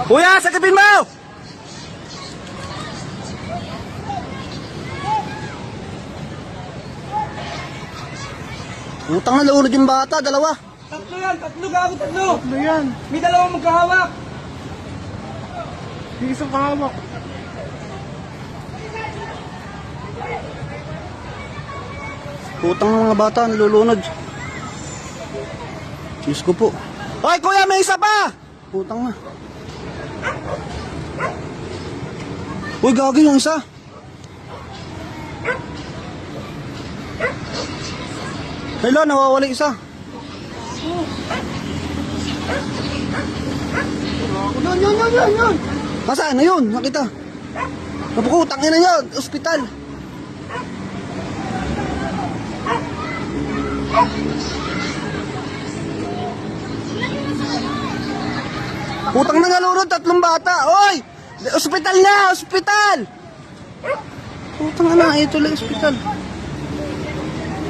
Kuya, sagipin mo! Utang na lulod yung bata, dalawa. Tatlo yan, tatlo gago, tatlo. Tatlo yan. May dalawang magkahawak. Yung isang kahawak. Utang ng mga bata, nalulunod. Diyos ko po. Hoy, kuya, may isa pa! Utang na. Uy, gagi yung isa. Hello, nawawala isa. Yun. Masaan na yun? Nakita. Napukutang ina yun. Ospital. Putang na nalunod, tatlong bata. Oy! Ospital na! Ospital! Putang na, ito lang ospital.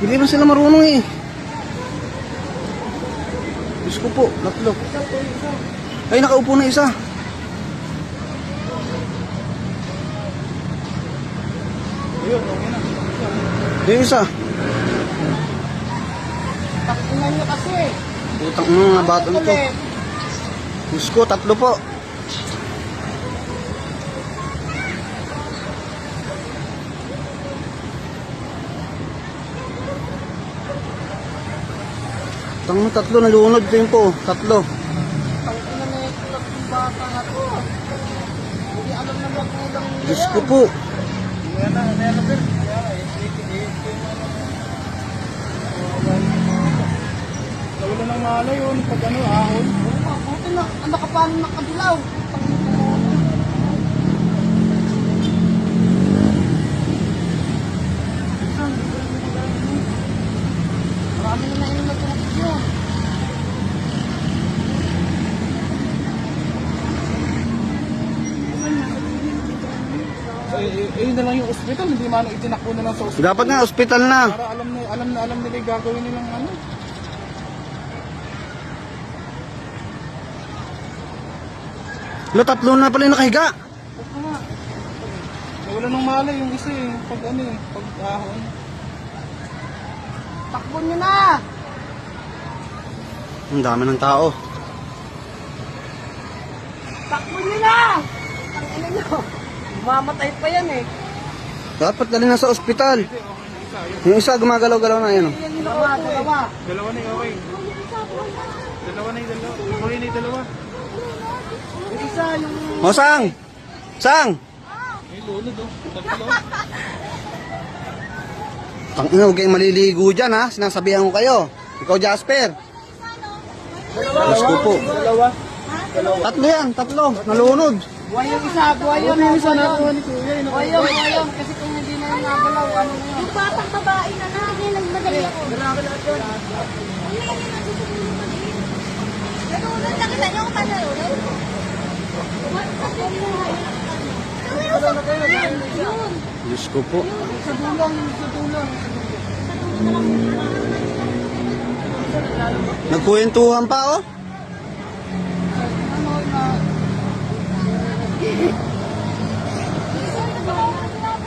Hindi ba sila marunong eh? Diyos ko po, tatlo. Ay, nakaupo na isa. Ayun, okay na. Yung isa. Takunan nyo kasi. Putang na mga bata nito. Diyos ko, tatlo po. Tatlo, nalunod din po. Tatlo. Takunan na ito tatlong bata na to. Hindi alam na magulang nila. Diyos ko po. Ayan na, Bert. Nawala ng malay yun. Pag ano, ahon. Buti na, ang nakapaano nakadilaw. Marami na nainom na tulog yun. Yun na lang yung ospital. Hindi man itinakbo na lang sa ospital. Dapat nga, ospital na. Para alam nila yung gagawin nilang ano. Lo, tatlo na pala yung nakahiga. Baka nga. Nawala ng malay yung isa eh. Pag ano eh. Pag ahon. Takbo nyo na! Ang dami ng tao. Takbo nyo na! Ang ina nyo. Mamatay pa yan eh. Dapat dali na sa ospital. Yung isa gumagalaw-galaw na yan. Oh. Dalawa. Dalawa na yung okay. Dalawa na yung dalawa. Okay na yung dalawa. Yung isa, yung... O, Sang! Sang! May lulod oh. Tatlo. Tangina, huwag kayong maliligo dyan ha. Sinasabihan ko kayo. Ikaw, Jasper. Diyos ko po. Dalawa. Tatlo yan, tatlo. Nalunod. Buhay yung isa, buhay yung Yung isa nakuha ni Kuya. Buhay yung. Kasi kung hindi na yung nagalaw, ano na yun? Yung batang babae na hindi nagmadali ako. Nalunod na kita niyo kung paano nalunod? Yun. Diyos ko po. Sa dulang. Nagkwentuhan pa oh. Ano na...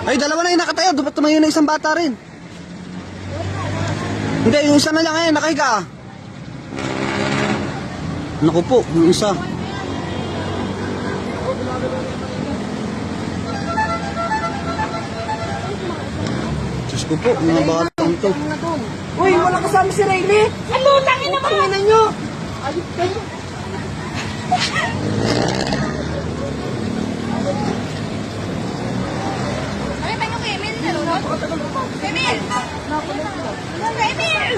Ay, dalawa na yung nakatayo. Dapat tumayo na isang bata rin. Hindi, yung isa na lang eh. Nakahiga. Naku po, yung isa. Diyos ko po, mga batang ito. Uy, wala kasama si Rayleigh! Ano, tangin naman! Tingnan nyo! Ayop kayo! Ay, pa yung Emil nalunod? Emil! Emil!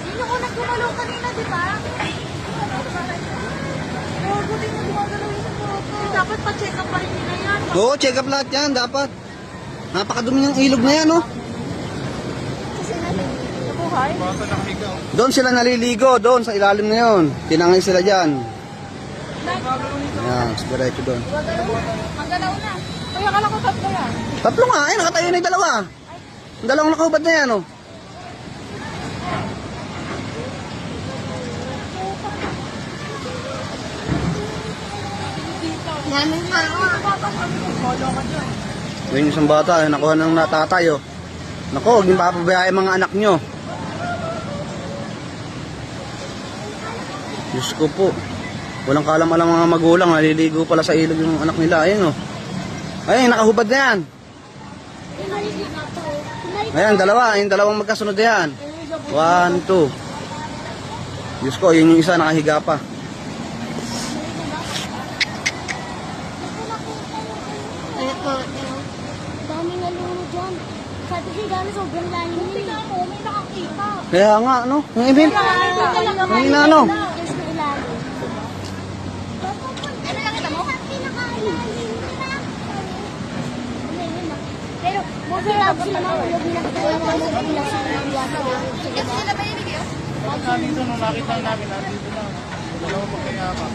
Yun yung unang gumalaw kanina, di ba? Oo, buti na gumagalaw yung photo. Dapat pa-check up pa rin nila yan. Oo, check up lahat yan, dapat. Napakadumi ng ilog na yan, oh. Kasi nabuhay. Bata nakahiga oh. Doon sila naliligo, doon sa ilalim na yon. Tinangay sila dyan. Yan, diretso doon. Ang galaw na. Kaya akala ko tatlo yan. Tatlo nga, eh, nakatayo na yung dalawa. Ang dalawang nakahubad na yan, oh. Namin nga ako. Yung isang bata, nakuha ng natatay, oh. Naku, huwag niyo papabayaan mga anak nyo. Diyos ko po. Walang kalam-alam mga magulang, naliligo pala sa ilog yung anak nila. Ayun, oh. Ayun, nakahubad na yan. Ayan, dalawa. Yung dalawang magkasunod na yan. 1, 2. Diyos ko, yun yung isa nakahiga pa. Ayun po. Daming nalunod dyan. Sabi siya gano'n sobrang lalim yun. Tingnan mo, may nakakita. Kaya nga, ano? Yung Emil? Yung ina, ano? Yes, na ilalim. Ano lang kita mo? Pinakailalim nila. Pero, mobile lab sila mga ulog nila. Kaya mo ano nila sa mga Pagka dito, nung nakita namin, nandito na. Dalawa pa kaya pa.